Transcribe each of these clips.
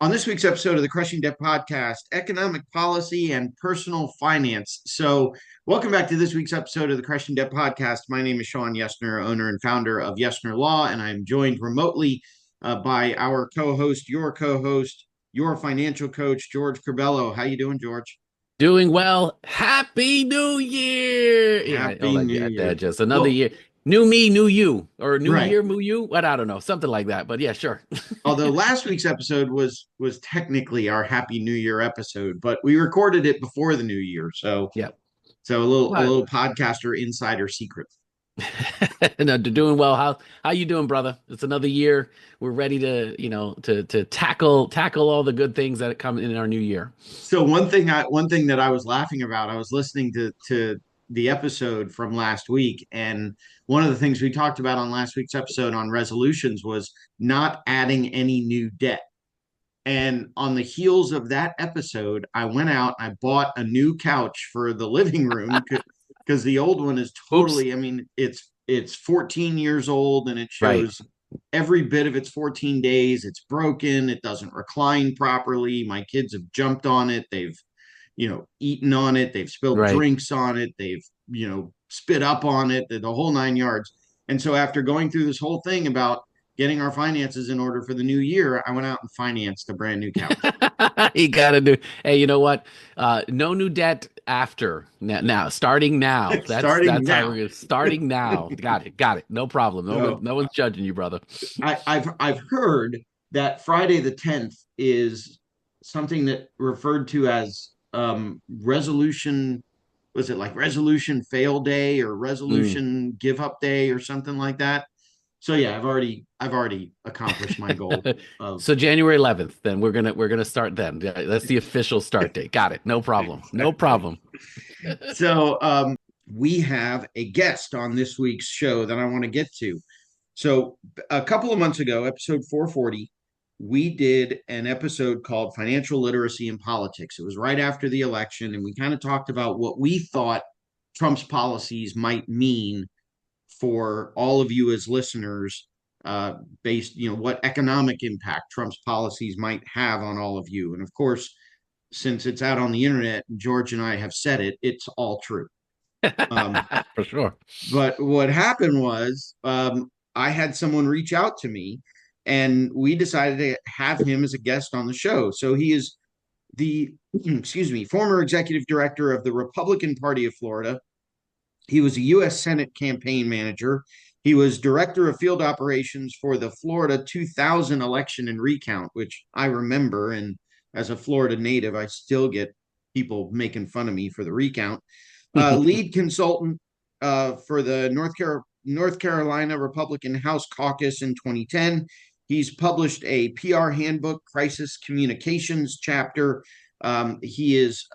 On this week's episode of the Crushing Debt Podcast, economic policy and personal finance. So, welcome back to this week's episode of the Crushing Debt Podcast. My name is Shawn Yesner, owner and founder of Yesner Law, and I'm joined remotely by our co-host, your financial coach, George Corbello. How you doing, George? Doing well. Happy New Year. Yeah, all Happy that, New yeah, Year. that just another Well, year. New me, new you, or new right. year, new you. What I don't know, something like that. But yeah, sure. Although last week's episode was technically our Happy New Year episode, but we recorded it before the New Year, so Yeah. so a little But podcaster insider secret. no, doing well. How you doing, brother? It's another year. We're ready to, to tackle all the good things that come in our new year. So one thing that I was laughing about, I was listening to the episode from last week, and one of the things we talked about on last week's episode on resolutions was not adding any new debt. And on the heels of that episode, I went out, I bought a new couch for the living room because the old one is Oops. totally, I mean, it's 14 years old and it Right. shows every bit of its 14 days. It's broken, it doesn't recline properly. My kids have jumped on it, they've, eaten on it, they've spilled Right. drinks on it, they've, spit up on it, the whole nine yards. And so after going through this whole thing about getting our finances in order for the new year, I went out and financed a brand new couch. You gotta do. Hey, you know what? No new debt after now. Starting now. That's Starting that's how now. we're gonna. Starting now. Got it. Got it. No problem. So No one's judging you, brother. I've heard that Friday the 10th is something that referred to as resolution. Was it like resolution fail day or Mm. resolution give up day or something like that? So yeah, I've already accomplished my goal of So January 11th, then we're gonna start then. Yeah, that's the official start date. Got it. No problem. No exactly. problem. So we have a guest on this week's show that I want to get to. So a couple of months ago, episode 440, we did an episode called Financial Literacy in Politics. It was right after the election, and we kind of talked about what we thought Trump's policies might mean for all of you as listeners, based, what economic impact Trump's policies might have on all of you. And of course, since it's out on the internet, George and I have said it, it's all true. Um, For sure. but what happened was I had someone reach out to me and we decided to have him as a guest on the show. So he is the, excuse me, former executive director of the Republican Party of Florida. He was a U.S. Senate campaign manager. He was director of field operations for the Florida 2000 election and recount, which I remember. And as a Florida native, I still get people making fun of me for the recount. Lead consultant for the North Carolina Republican House Caucus in 2010. He's published a PR handbook, crisis communications chapter. He is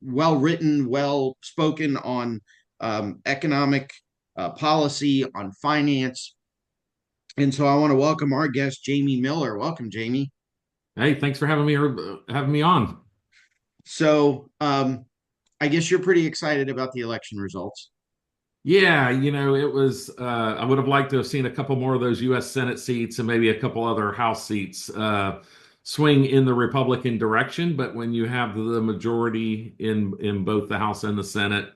well written, well spoken on economic policy, on finance. And so I want to welcome our guest, Jamie Miller. Welcome, Jamie. Hey, thanks for having me on. So I guess you're pretty excited about the election results. Yeah, it was I would have liked to have seen a couple more of those US Senate seats and maybe a couple other House seats swing in the Republican direction, but when you have the majority in both the House and the Senate,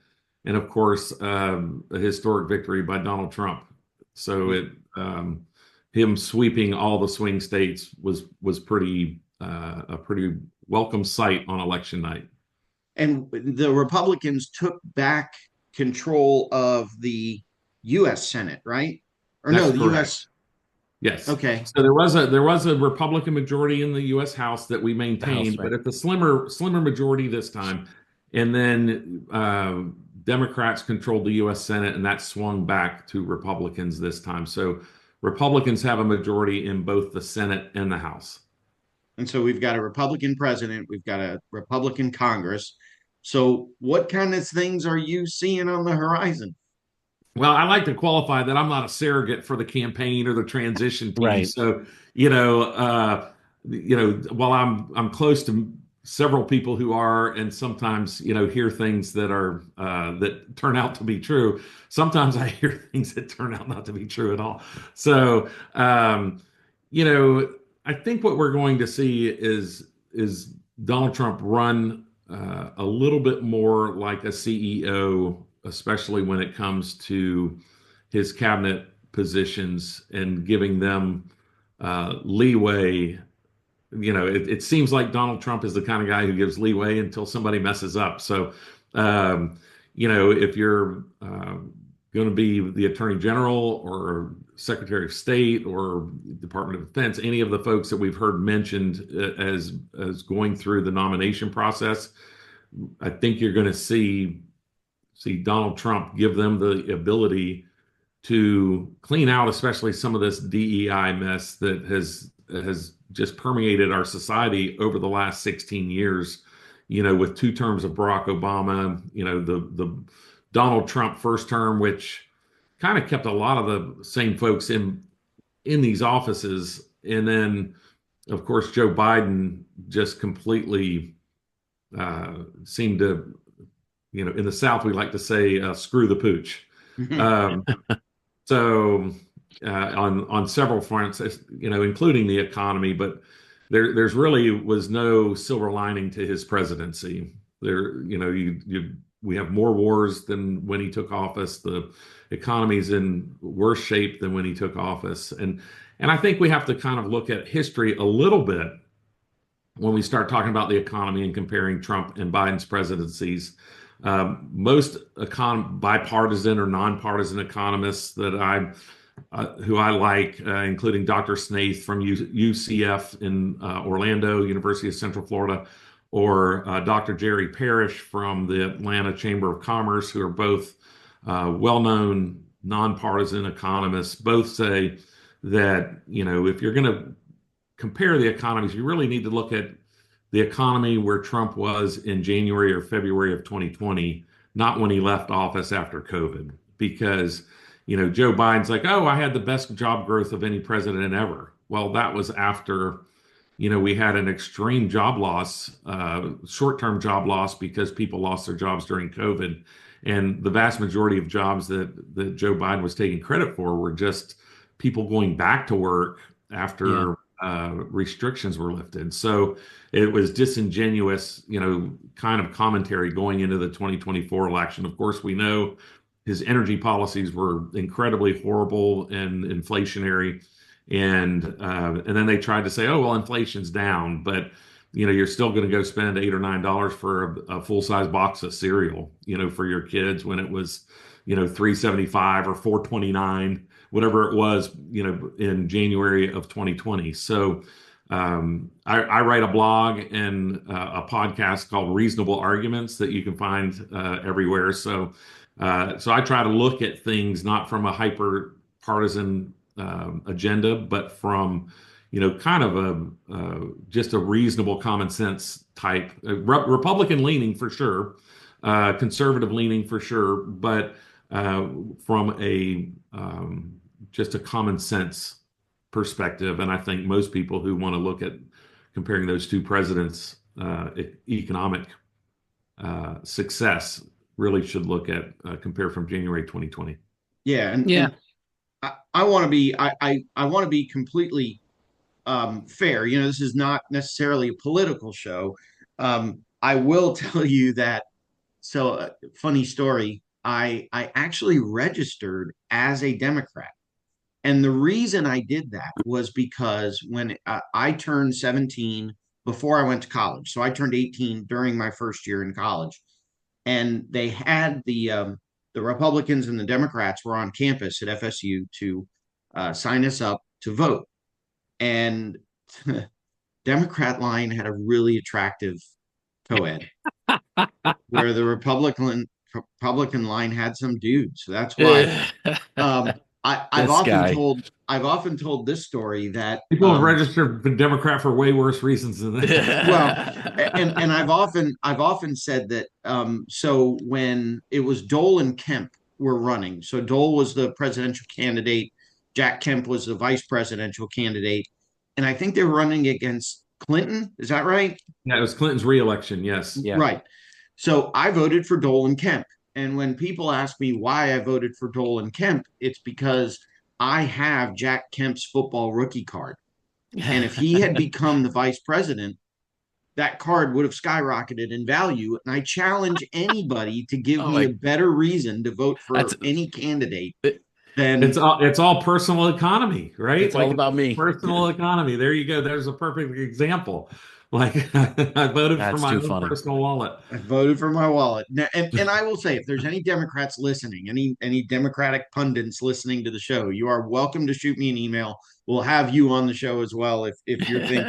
and of course a historic victory by Donald Trump. So it him sweeping all the swing states was pretty a pretty welcome sight on election night. And the Republicans took back control of the U.S. Senate, right? Or no, That's the correct. U.S. Yes. Okay. So there was a Republican majority in the U.S. House that we The house, maintained, but right? it's a slimmer majority this time. And then Democrats controlled the U.S. Senate, and that swung back to Republicans this time. So Republicans have a majority in both the Senate and the House. And so we've got a Republican president, we've got a Republican Congress. So what kind of things are you seeing on the horizon? Well, I like to qualify that I'm not a surrogate for the campaign or the transition team. Right. So, while I'm close to several people who are, and sometimes hear things that are that turn out to be true. Sometimes I hear things that turn out not to be true at all. So, you know, I think what we're going to see is Donald Trump run a little bit more like a CEO, especially when it comes to his cabinet positions and giving them leeway. It seems like Donald Trump is the kind of guy who gives leeway until somebody messes up. So, um, if you're going to be the Attorney General or Secretary of State or Department of Defense, any of the folks that we've heard mentioned as going through the nomination process, I think you're going to see Donald Trump give them the ability to clean out, especially some of this DEI mess that has just permeated our society over the last 16 years. With 2 terms of Barack Obama, the Donald Trump first term, which kind of kept a lot of the same folks in these offices, and then of course Joe Biden just completely seemed to, in the South we like to say, screw the pooch. Um, So on several fronts, including the economy, but there's really was no silver lining to his presidency. We have more wars than when he took office. The economy's in worse shape than when he took office, and I think we have to kind of look at history a little bit when we start talking about the economy and comparing Trump and Biden's presidencies. Most bipartisan or nonpartisan economists that who I like, including Dr. Snaith from UCF in Orlando, University of Central Florida, or Dr. Jerry Parrish from the Atlanta Chamber of Commerce, who are both well-known nonpartisan economists, both say that, if you're going to compare the economies, you really need to look at the economy where Trump was in January or February of 2020, not when he left office after COVID. Because, Joe Biden's like, oh, I had the best job growth of any president ever. Well, that was after, we had an extreme job loss, short-term job loss because people lost their jobs during COVID. And the vast majority of jobs that Joe Biden was taking credit for were just people going back to work after restrictions were lifted. So it was disingenuous, kind of commentary going into the 2024 election. Of course, we know his energy policies were incredibly horrible and inflationary. And then they tried to say, oh, well, inflation's down, but you're still going to go spend $8 or $9 for a full-size box of cereal, for your kids when it was, $3.75 or $4.29, whatever it was, in January of 2020. So I write a blog and a podcast called Reasonable Arguments that you can find everywhere. So I try to look at things not from a hyper partisan agenda, but from kind of just a reasonable common sense type, Republican leaning for sure, conservative leaning for sure, but from a just a common sense perspective. And I think most people who want to look at comparing those 2 presidents' economic success really should look at compare from January 2020. Yeah, and I want to be I want to be completely fair. This is not necessarily a political show. I will tell you that. So, funny story. I actually registered as a Democrat. And the reason I did that was because when I turned 17 before I went to college, so I turned 18 during my first year in college, and they had the Republicans and the Democrats were on campus at FSU to sign us up to vote, and Democrat line had a really attractive co-ed, where the Republican line had some dudes. So that's why. I've often told this story that people have registered for Democrat for way worse reasons than that. Well, and I've often said that. So when it was Dole and Kemp were running, so Dole was the presidential candidate, Jack Kemp was the vice presidential candidate, and I think they were running against Clinton. Is that right? Yeah, it was Clinton's reelection. Yes. Yeah. Right. So I voted for Dole and Kemp. And when people ask me why I voted for Dole and Kemp, it's because I have Jack Kemp's football rookie card. And if he had become the vice president, that card would have skyrocketed in value. And I challenge anybody to give Oh me a my, better reason to vote that's for any candidate it, It's than, all personal economy, right? it's all Like about me. personal economy. There you go. There's a perfect example. Like I voted for That's my too own funny. personal wallet. I voted for my wallet. And I will say, if there's any Democrats listening, any Democratic pundits listening to the show, you are welcome to shoot me an email. We'll have you on the show as well. If you think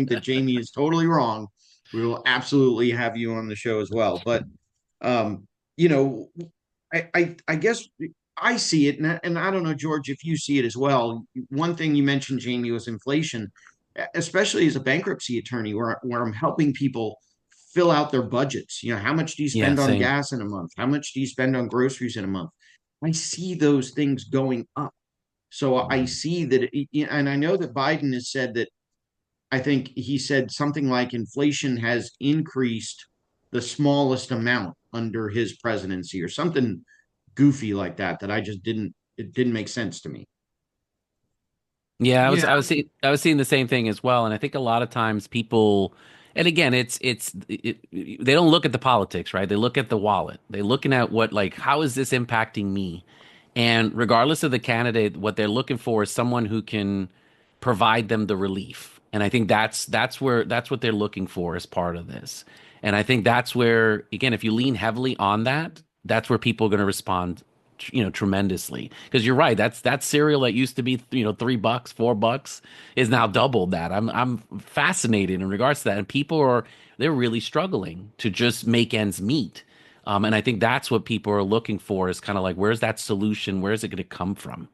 that Jamie is totally wrong, we will absolutely have you on the show as well. But um, you know, I guess I see it, and I don't know, George, if you see it as well. One thing you mentioned, Jamie, was inflation, especially as a bankruptcy attorney, where I'm helping people fill out their budgets. How much do you Yeah, spend on same. gas in a month? How much do you spend on groceries in a month? I see those things going up. So I see that, and I know that Biden has said that. I think he said something like inflation has increased the smallest amount under his presidency, or something goofy like that. That I just didn't. It didn't make sense to me. Yeah, Yeah, I was seeing the same thing as well, and I think a lot of times people, and again, they don't look at the politics, right? They look at the wallet. They're looking at what like how is this impacting me? And regardless of the candidate, what they're looking for is someone who can provide them the relief. And I think that's what they're looking for as part of this. And I think that's where, again, if you lean heavily on that, that's where people are going to respond, tremendously. Because you're right, that cereal that used to be, $3, $4 is now doubled that. I'm fascinated in regards to that, and they're really struggling to just make ends meet. And I think that's what people are looking for is kind of like, where's that solution? Where is it going to come from?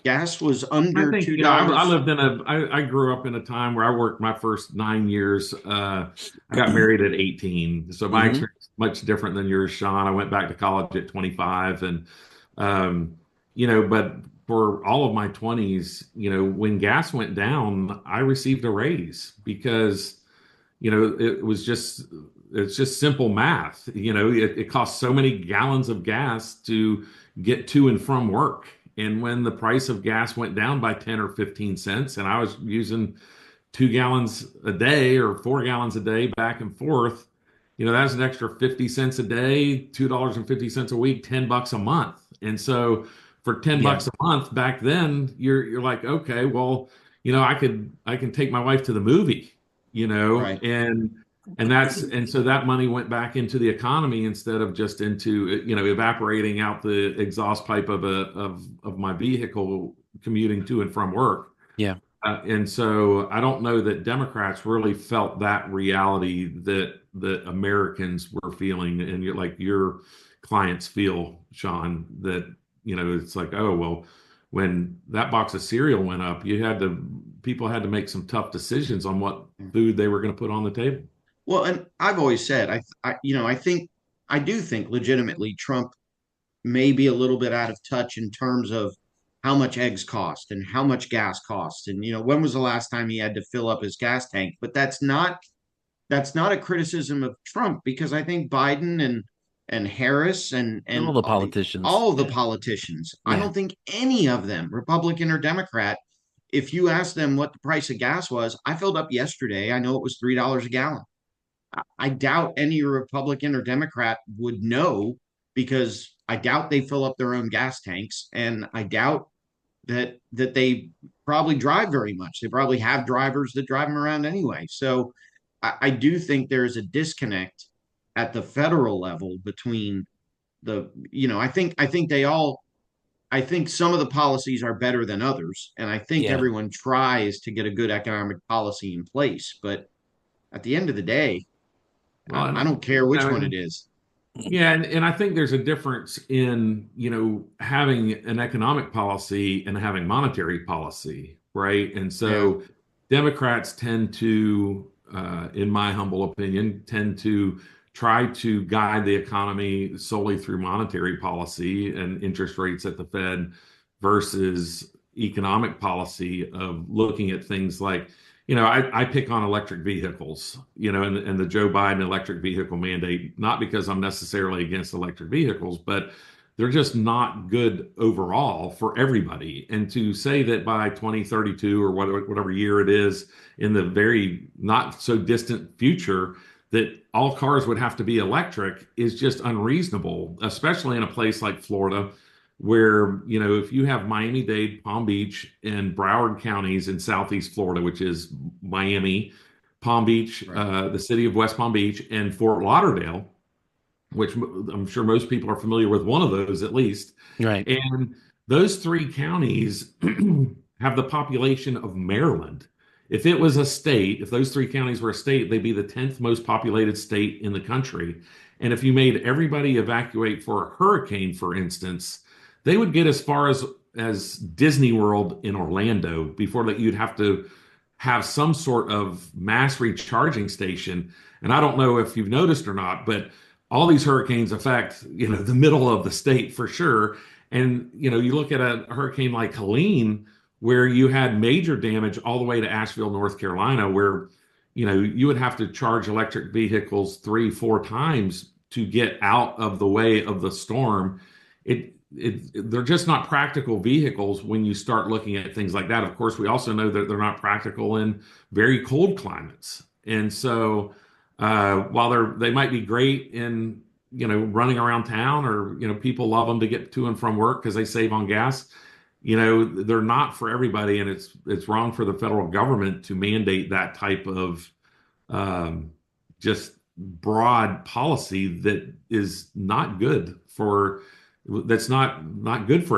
Gas was I under think, two I dollars. lived I grew up in a time where I worked my first 9 years. I got married at 18. So my Hmm. experience is much different than yours, Sean. I went back to college at 25 and, um, but for all of my 20s, when gas went down, I received a raise because, it's just simple math. It costs so many gallons of gas to get to and from work. And when the price of gas went down by 10 or 15 cents, and I was using 2 gallons a day or 4 gallons a day back and forth, that's an extra 50 cents a day, $2.50 a week, $10 a month. And so for 10 Yeah. bucks a month back then, you're like, okay, well, I can take my wife to the movie, Right. and so that money went back into the economy instead of just into evaporating out the exhaust pipe of my vehicle commuting to and from work. Yeah. And so I don't know that Democrats really felt that reality that Americans were feeling, and your clients feel, Sean, that it's like, oh well, when that box of cereal went up, people had to make some tough decisions on what food they were going to put on the table. Well, and I've always said, I do think legitimately Trump may be a little bit out of touch in terms of how much eggs cost and how much gas costs. And when was the last time he had to fill up his gas tank? But that's not a criticism of Trump, because I think Biden and Harris All and the politicians. all of the Yeah. politicians, I Yeah. don't think any of them, Republican or Democrat, if you ask them what the price of gas was, I filled up yesterday. I know it was $3 a gallon. I doubt any Republican or Democrat would know, because I doubt they fill up their own gas tanks, and I doubt that they probably drive very much. They probably have drivers that drive them around anyway. So I do think there is a disconnect at the federal level between I think some of the policies are better than others, and I think Yeah. everyone tries to get a good economic policy in place. But at the end of the day, Well, I don't care which one it and is. yeah, and I think there's a difference in, having an economic policy and having monetary policy, right? And Yeah. so Democrats tend to, in my humble opinion, tend to try to guide the economy solely through monetary policy and interest rates at the Fed versus economic policy of looking at things like, I pick on electric vehicles, and the Joe Biden electric vehicle mandate, not because I'm necessarily against electric vehicles, but they're just not good overall for everybody. And to say that by 2032 or whatever year it is in the very not so distant future, that all cars would have to be electric is just unreasonable, especially in a place like Florida, where, if you have Miami-Dade, Palm Beach, and Broward counties in Southeast Florida, which is Miami, Palm Beach, Right. the city of West Palm Beach, and Fort Lauderdale, which I'm sure most people are familiar with one of those at least. Right. And those three counties have the population of Maryland. If it was a state, if those three counties were a state, they'd be the 10th most populated state in the country. And if you made everybody evacuate for a hurricane, for instance, they would get as far as Disney World in Orlando before that you'd have to have some sort of mass recharging station. And I don't know if you've noticed or not, but all these hurricanes affect, the middle of the state for sure. And, you look at a hurricane like Helene, where you had major damage all the way to Asheville, North Carolina, where, you would have to charge electric vehicles 3, 4 times to get out of the way of the storm. They're just not practical vehicles when you start looking at things like that. Of course, we also know that they're not practical in very cold climates. And so, while they might be great in, running around town, or, people love them to get to and from work because they save on gas, they're not for everybody. And it's wrong for the federal government to mandate that type of just broad policy that's not good for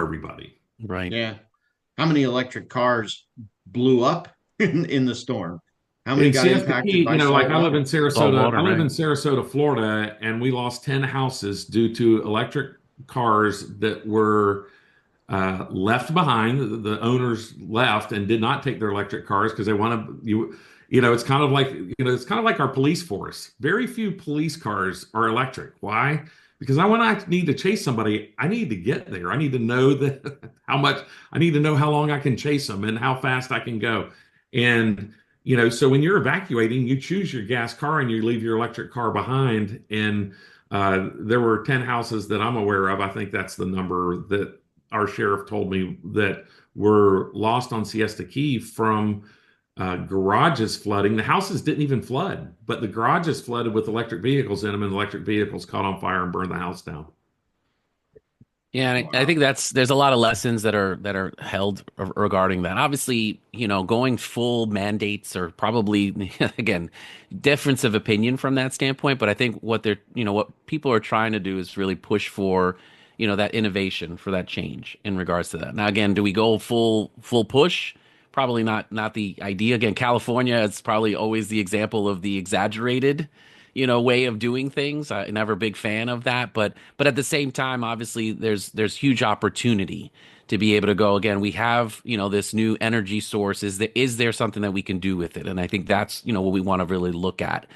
everybody. Right. Yeah. How many electric cars blew up in the storm? How many And got see, that's the impacted key. by Like salt I live in water? Salt Sarasota. water, I live right. in Sarasota, Florida, and we lost 10 houses due to electric cars that were left behind. The owners left and did not take their electric cars because they wanted you. It's kind of like our police force. Very few police cars are electric. Why? Because when I need to chase somebody, I need to get there. I need to know that how much. I need to know how long I can chase them and how fast I can go. And so when you're evacuating, you choose your gas car and you leave your electric car behind. And there were 10 houses that I'm aware of. I think that's the number that our sheriff told me that were lost on Siesta Key from garages flooding. The houses didn't even flood, but the garages flooded with electric vehicles in them, and electric vehicles caught on fire and burned the house down. Yeah, and I Wow. think there's a lot of lessons that are held regarding that. Obviously, going full mandates are probably again difference of opinion from that standpoint. But I think what people are trying to do is really push for, that innovation, for that change in regards to that. Now, again, do we go full push? Probably not the idea. Again, California is probably always the example of the exaggerated, way of doing things. I'm never a big fan of that, but at the same time, obviously, there's huge opportunity to be able to go again. We have, this new energy source. Is there something that we can do with it? And I think that's, what we want to really look at.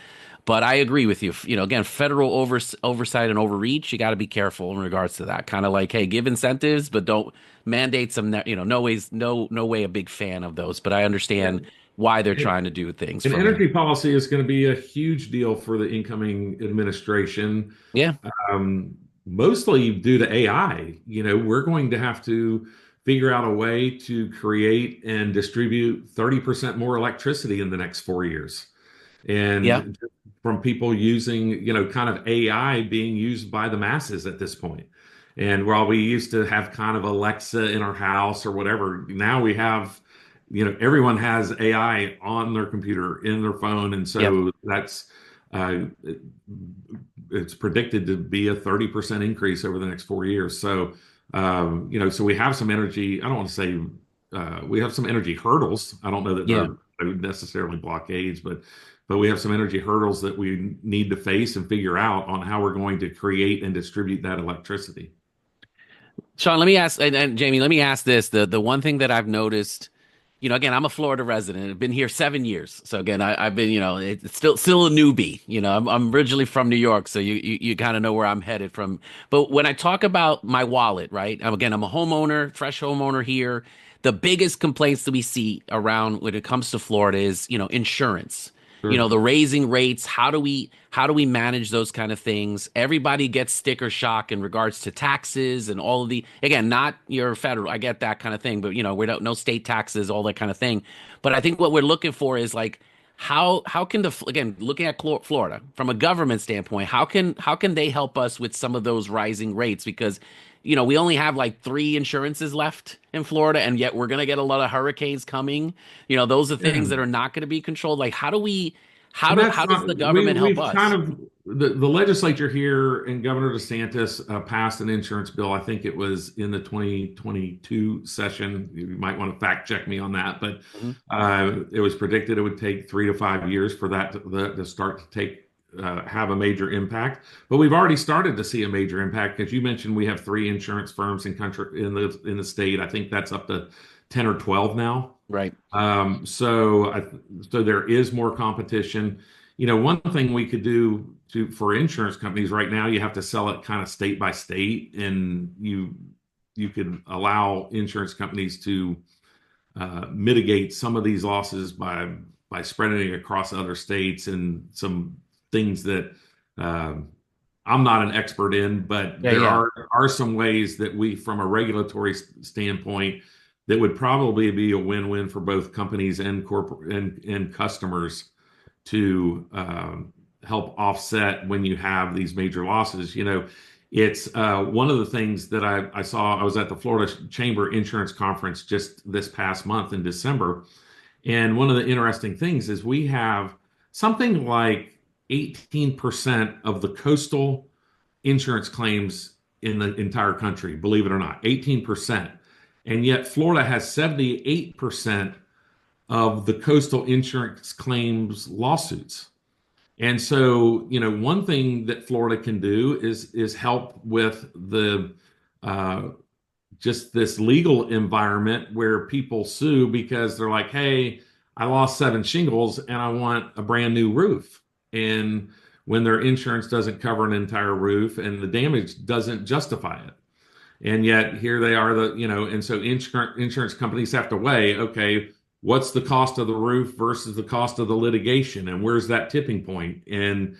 But I agree with you. Again, federal oversight and overreach, you got to be careful in regards to that. Kind of like, hey, give incentives, but don't mandate some, no way a big fan of those. But I understand why they're And, trying to do things and from that. energy policy is going to be a huge deal for the incoming administration, Yeah. mostly due to AI. We're going to have to figure out a way to create and distribute 30% more electricity in the next 4 years. Yeah. And from people using, kind of AI being used by the masses at this point. And while we used to have kind of Alexa in our house or whatever, now we have, everyone has AI on their computer, in their phone. And Yep. so uh, it- it's predicted to be a 30% increase over the next 4 years. So, so we have some energy. I don't want to say we have some energy hurdles. I don't know that Yeah. they're necessarily blockades, but we have some energy hurdles that we need to face and figure out on how we're going to create and distribute that electricity. Sean, let me ask, and Jamie, let me ask this. The one thing that I've noticed, again, I'm a Florida resident. I've been here 7 years. So again, I've been, it's still a newbie. I'm originally from New York, so you kind of know where I'm headed from. But when I talk about my wallet, right? Again, I'm a homeowner, fresh homeowner here. The biggest complaints that we see around when it comes to Florida is, insurance. Sure. the raising rates. How do we manage those kind of things? Everybody gets sticker shock in regards to taxes and all of the, again, not your federal, I get that kind of thing, but we don't, no state taxes, all that kind of thing. But I think what we're looking for is like, how can again, looking at Florida from a government standpoint, how can they help us with some of those rising rates? Because we only have like three insurances left in Florida, and yet we're gonna get a lot of hurricanes coming. Those are Yeah. things that are not going to be controlled. Like, how do we, how And do that's how does not, the government help we've kind us? of, the legislature here and Governor DeSantis passed an insurance bill. I think it was in the 2022 session. You might want to fact check me on that, but Mhm. it was predicted it would take 3 to 5 years for that to start to have a major impact. But we've already started to see a major impact because you mentioned we have three insurance firms in the state. I think that's up to 10 or 12 now. Right. So there is more competition. One thing we could do for insurance companies right now, you have to sell it kind of state by state, and you could allow insurance companies to mitigate some of these losses by spreading it across other states and some things that I'm not an expert in, but Yeah. there Yeah. are some ways that we, from a regulatory standpoint, that would probably be a win-win for both companies and corporate and customers to help offset when you have these major losses. It's one of the things that I saw. I was at the Florida Chamber Insurance Conference just this past month in December, and one of the interesting things is we have something like 18% of the coastal insurance claims in the entire country, believe it or not, 18%. And yet Florida has 78% of the coastal insurance claims lawsuits. And so, one thing that Florida can do is help with the uh, just this legal environment where people sue because they're like, hey, I lost seven shingles and I want a brand new roof. And when their insurance doesn't cover an entire roof and the damage doesn't justify it. And yet here they are, and so insurance companies have to weigh, okay, what's the cost of the roof versus the cost of the litigation? And where's that tipping point? And,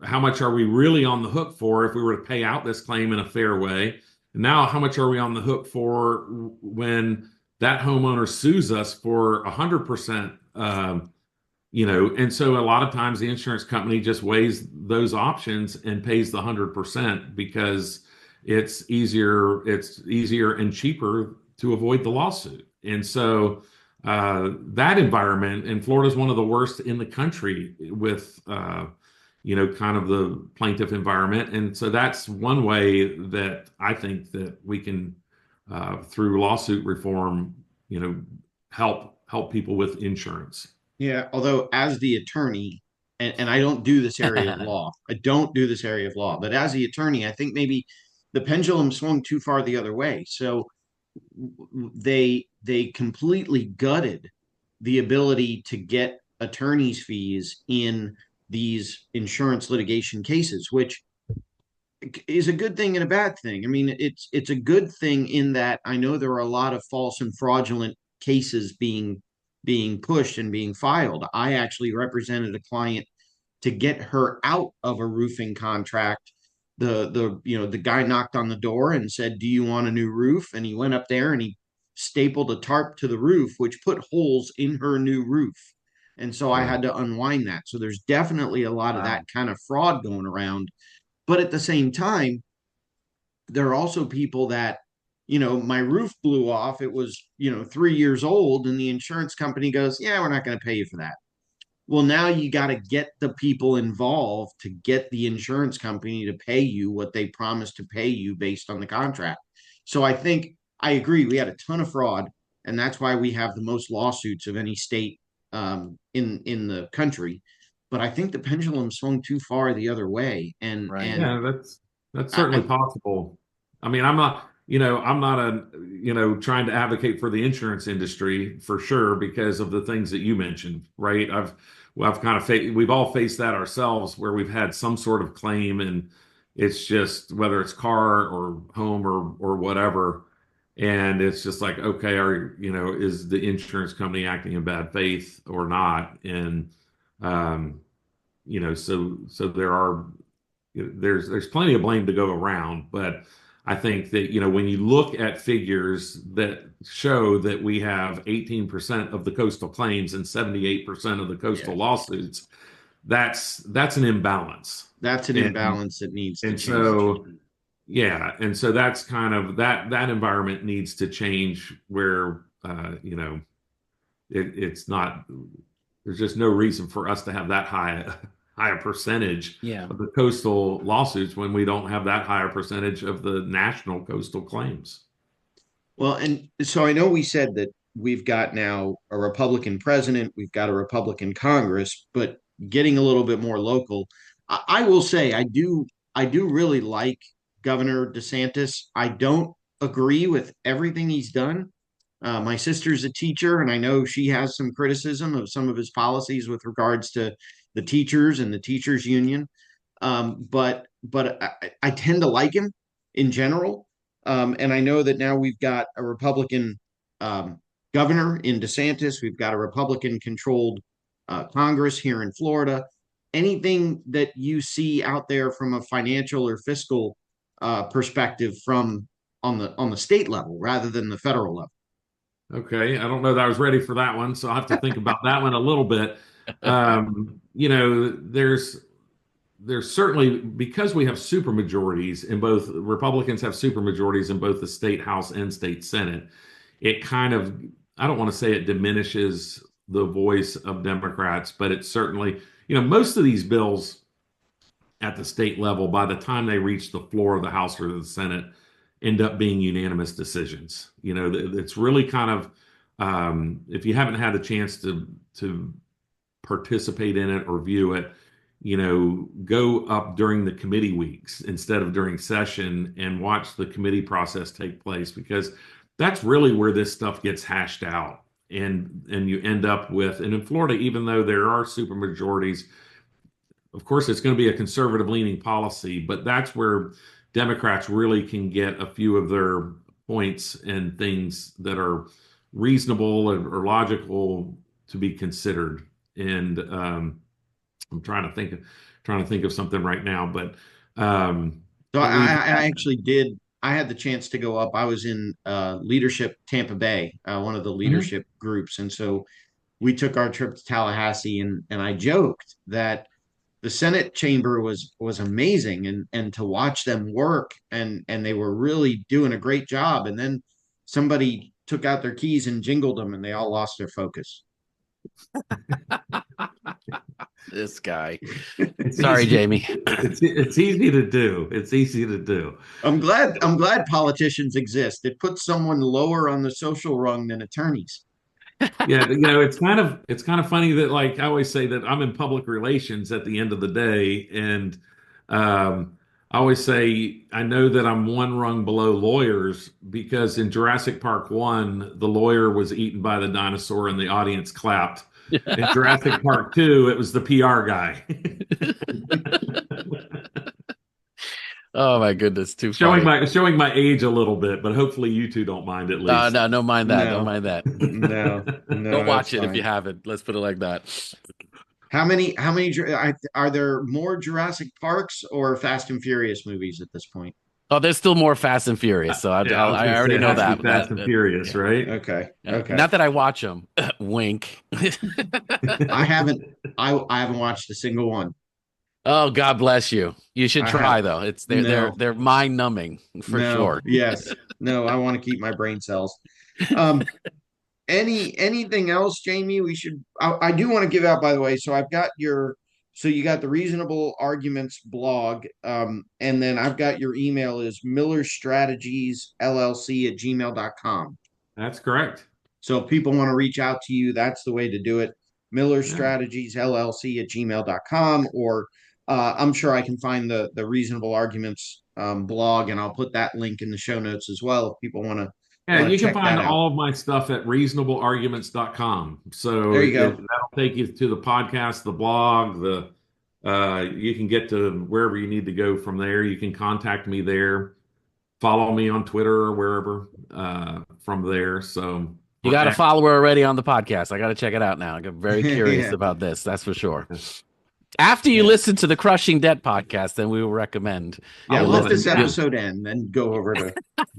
how much are we really on the hook for if we were to pay out this claim in a fair way? Now, how much are we on the hook for when that homeowner sues us for 100%? And so a lot of times the insurance company just weighs those options and pays the 100% because it's easier and cheaper to avoid the lawsuit. And so that environment, and Florida is one of the worst in the country with kind of the plaintiff environment. And so that's one way that I think that we can, through lawsuit reform, help people with insurance. Yeah, although as the attorney, and I don't do this area of law, I don't do this area of law, but as the attorney, I think maybe the pendulum swung too far the other way. So they completely gutted the ability to get attorney's fees in these insurance litigation cases, which is a good thing and a bad thing. I mean, it's a good thing in that I know there are a lot of false and fraudulent cases being pushed and being filed. I actually represented a client to get her out of a roofing contract. The guy knocked on the door and said, "Do you want a new roof?" And he went up there and he stapled a tarp to the roof, which put holes in her new roof. And so I Right. had to unwind that. So there's definitely a lot of that Wow. kind of fraud going around. But at the same time, there are also people that, my roof blew off. It was, 3 years old, and the insurance company goes, "Yeah, we're not going to pay you for that." Well, now you got to get the people involved to get the insurance company to pay you what they promised to pay you based on the contract. So I think I agree. We had a ton of fraud, and that's why we have the most lawsuits of any state in the country. But I think the pendulum swung too far the other way, and Right. and Yeah, that's certainly I possible. I mean, I'm not trying to advocate for the insurance industry for sure because of the things that you mentioned, right? I've kind of we've all faced that ourselves where we've had some sort of claim and it's just whether it's car or home or whatever, and it's just like, okay, is the insurance company acting in bad faith or not? And Um, so there's plenty of blame to go around, but I think that, when you look at figures that show that we have 18% of the coastal claims and 78% of the Yeah. coastal lawsuits, that's an imbalance. That's an And imbalance that needs to and change. so yeah, and so that's kind of that environment needs to change where it's not, there's just no reason for us to have that high a percentage Yeah. of the coastal lawsuits when we don't have that higher percentage of the national coastal claims. Well, and so I know we said that we've got now a Republican president, we've got a Republican Congress, but getting a little bit more local, I will say I do really like Governor DeSantis. I don't agree with everything he's done. My sister's a teacher, and I know she has some criticism of some of his policies with regards to the teachers and the teachers union. But I tend to like him in general. And I know that now we've got a Republican governor in DeSantis. We've got a Republican controlled Congress here in Florida. Anything that you see out there from a financial or fiscal perspective from on the state level rather than the federal level? Okay, I don't know that I was ready for that one, so I'll have to think about that one a little bit. There's certainly, because we have super majorities in both, Republicans have super majorities in both the state House and state Senate. It kind of, I don't want to say it diminishes the voice of Democrats, but it certainly, most of these bills at the state level, by the time they reach the floor of the House or the Senate, end up being unanimous decisions. It's really kind of, if you haven't had a chance to participate in it or view it, go up during the committee weeks instead of during session and watch the committee process take place, because that's really where this stuff gets hashed out. And you end up with, and in Florida, even though there are super majorities, of course, it's going to be a conservative leaning policy, but that's where Democrats really can get a few of their points and things that are reasonable or logical to be considered. And I'm trying to think of something right now, but So but we've I actually did. I had the chance to go up. I was in leadership Tampa Bay, one of the Mhm. leadership groups, and so we took our trip to Tallahassee, and I joked that the Senate chamber was amazing, and to watch them work, and they were really doing a great job. And then somebody took out their keys and jingled them, and they all lost their focus. This guy. It's Sorry, easy. Jamie. It's easy to do. It's easy to do. I'm glad politicians exist. It puts someone lower on the social rung than attorneys. Yeah, it's kind of funny that, like, I always say that I'm in public relations at the end of the day, and I always say I know that I'm one rung below lawyers, because in Jurassic Park 1, the lawyer was eaten by the dinosaur and the audience clapped. In Jurassic Park 2, it was the PR guy. Oh my goodness, too Showing funny. my age a little bit, but hopefully you two don't mind at No, least. no, don't mind that. Don't No, mind that. no, Don't that's watch it if you fine. haven't. Let's put it like that. How many are there more Jurassic Parks or Fast and Furious movies at this point? Oh, there's still more Fast and Furious, so Yeah, I was I going to say already it know has to that. be Fast and Furious, Yeah. right? Okay, okay. Not that I watch them. Wink. I haven't I haven't watched a single one. Oh, God bless you. You should I have try though. It's no, they're mind numbing for no, sure. yes. No, I want to keep my brain cells. Um, anything else, Jamie? We should. I do want to give out, by the way. So I've got your. So you got the Reasonable Arguments blog, and then I've got your email is millerstrategiesllc@gmail.com. That's correct. So if people want to reach out to you, that's the way to do it. Miller Yeah. Strategies LLC at gmail.com, or I'm sure I can find the Reasonable Arguments blog, and I'll put that link in the show notes as well if people Yeah, want to you can check that find out. all of my stuff at reasonablearguments.com. So There you go. that'll take you to the podcast, the blog, you can get to wherever you need to go from there. You can contact me there, follow me on Twitter or wherever from there. So You got a follower already on the podcast. I got to check it out now. I'm very curious Yeah. about this. That's for sure. After you Yeah. listen to the Crushing Debt podcast, then we will recommend. Yeah, I'll let listen. this Yeah. episode end, then go over to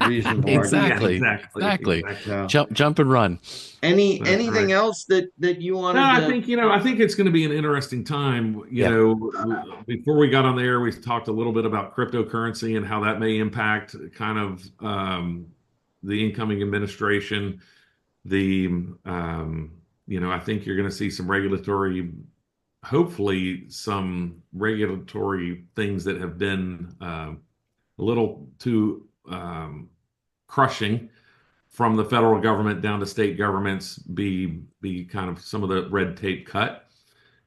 reasonable argument. Yeah, Exactly. exactly. Exactly. Exactly. So, Jump and run. That's anything right. else that you No, wanted I to? think, I think it's going to be an interesting time. Yeah. Before we got on the air, we talked a little bit about cryptocurrency and how that may impact kind of the incoming administration. The, I think you're going to see hopefully some regulatory things that have been a little too crushing from the federal government down to state governments be kind of some of the red tape cut.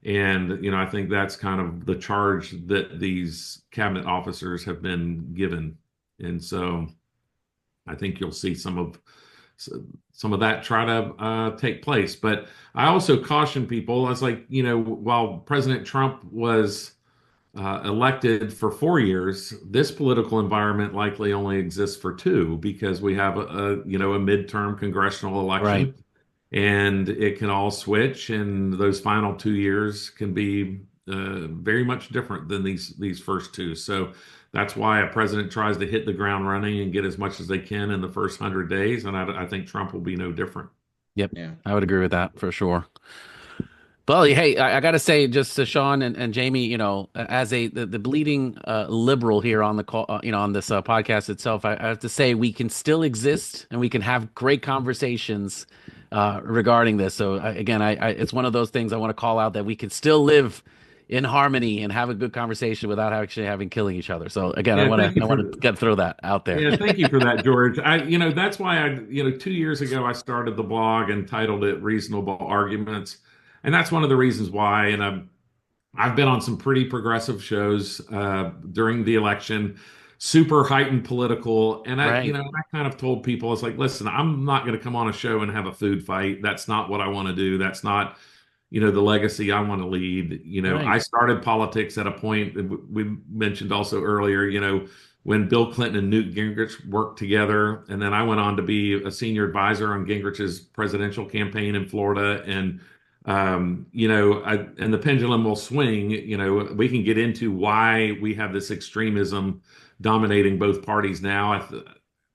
And I think that's kind of the charge that these cabinet officers have been given. And so I think you'll see some of that try to take place. But I also caution people. I was like, while President Trump was elected for 4 years, this political environment likely only exists for two, because we have a midterm congressional Right. election, and it can all switch, and those final 2 years can be very much different than these first two. So that's why a president tries to hit the ground running and get as much as they can in the first 100 days, and I think Trump will be no different. Yep. Yeah. I would agree with that for sure. Well, hey, I got to say, just to Sean and Jamie, as the bleeding liberal here on the call, on this podcast itself, I have to say we can still exist and we can have great conversations regarding this. So again, it's one of those things I want to call out, that we can still live in harmony and have a good conversation without actually having killing each other. So again, Yeah, I thank you want to throw that out there. Yeah, thank you for that, George. That's why 2 years ago I started the blog and titled it Reasonable Arguments. And that's one of the reasons why. And I've been on some pretty progressive shows during the election, super heightened political. And Right. I kind of told people, it's like, listen, I'm not going to come on a show and have a food fight. That's not what I want to do. That's not, the legacy I want to lead. Right. I started politics at a point that we mentioned also earlier, when Bill Clinton and Newt Gingrich worked together. And then I went on to be a senior advisor on Gingrich's presidential campaign in Florida. And and the pendulum will swing. We can get into why we have this extremism dominating both parties now.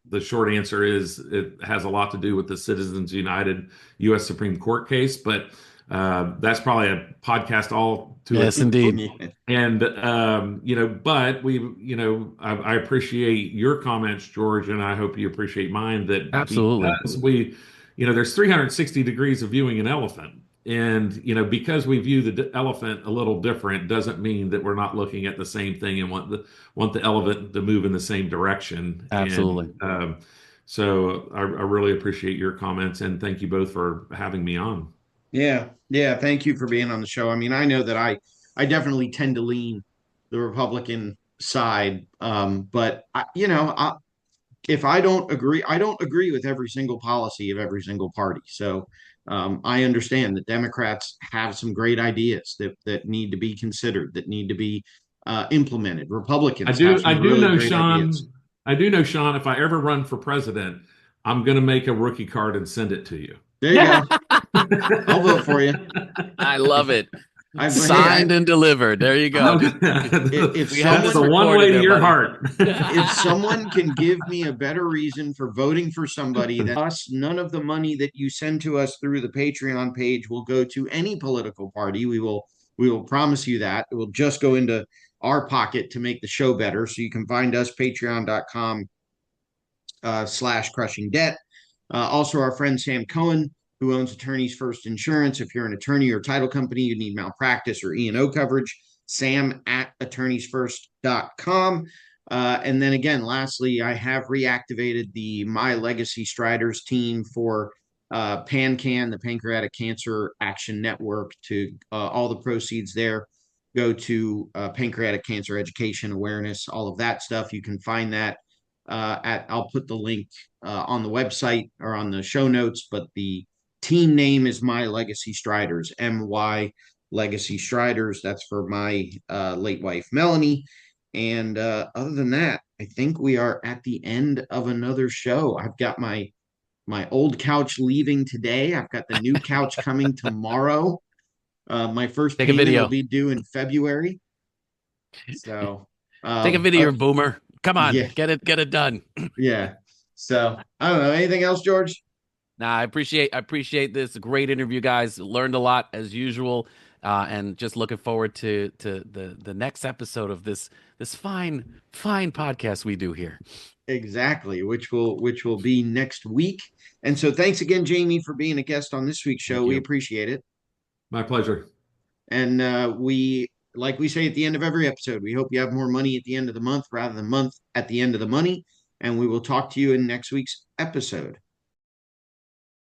The short answer is it has a lot to do with the Citizens United U.S. Supreme Court case, but that's probably a podcast all to Yes, it. indeed. And but I appreciate your comments, George, and I hope you appreciate mine. That Absolutely. because there's 360 degrees of viewing an elephant. And, because we view the elephant a little different doesn't mean that we're not looking at the same thing and want the elephant to move in the same direction. Absolutely. And so I really appreciate your comments, and thank you both for having me on. Yeah. Yeah. Thank you for being on the show. I mean, I know that I definitely tend to lean the Republican side. But if I don't agree with every single policy of every single party. So I understand that Democrats have some great ideas that need to be considered, that need to be implemented. Republicans have I some do really know, great ideas. Sean. I do know, Sean. If I ever run for president, I'm going to make a rookie card and send it to you. There you go. I'll vote for you. I love it. Hey, Signed and delivered. There you go. if That's the one way to your heart. If someone can give me a better reason for voting for somebody than us, none of the money that you send to us through the Patreon page will go to any political party. We will promise you that. It will just go into our pocket to make the show better. So you can find us patreon.com / crushing debt. Also, our friend Sam Cohen, who owns Attorneys First Insurance. If you're an attorney or title company, you need malpractice or E&O coverage, Sam at attorneysfirst.com. And then again, lastly, I have reactivated the My Legacy Striders team for PanCAN, the Pancreatic Cancer Action Network. To all the proceeds there go to pancreatic cancer education, awareness, all of that stuff. You can find that I'll put the link on the website or on the show notes, but the team name is My Legacy Striders, MY Legacy Striders. That's for my late wife, Melanie. And other than that, I think we are at the end of another show. I've got my my old couch leaving today. I've got the new couch coming tomorrow. My first Take a payment will video. be due in February. So, Take a video, boomer. Come on, yeah, get it done. yeah. So I don't know. Anything else, George? Nah, I appreciate this. Great interview, guys. Learned a lot as usual. And just looking forward to the next episode of this fine podcast we do here. Exactly, which will be next week. And so thanks again, Jamie, for being a guest on this week's show. Thank We you. appreciate it. My pleasure. And we, like we say at the end of every episode, we hope you have more money at the end of the month rather than month at the end of the money. And we will talk to you in next week's episode.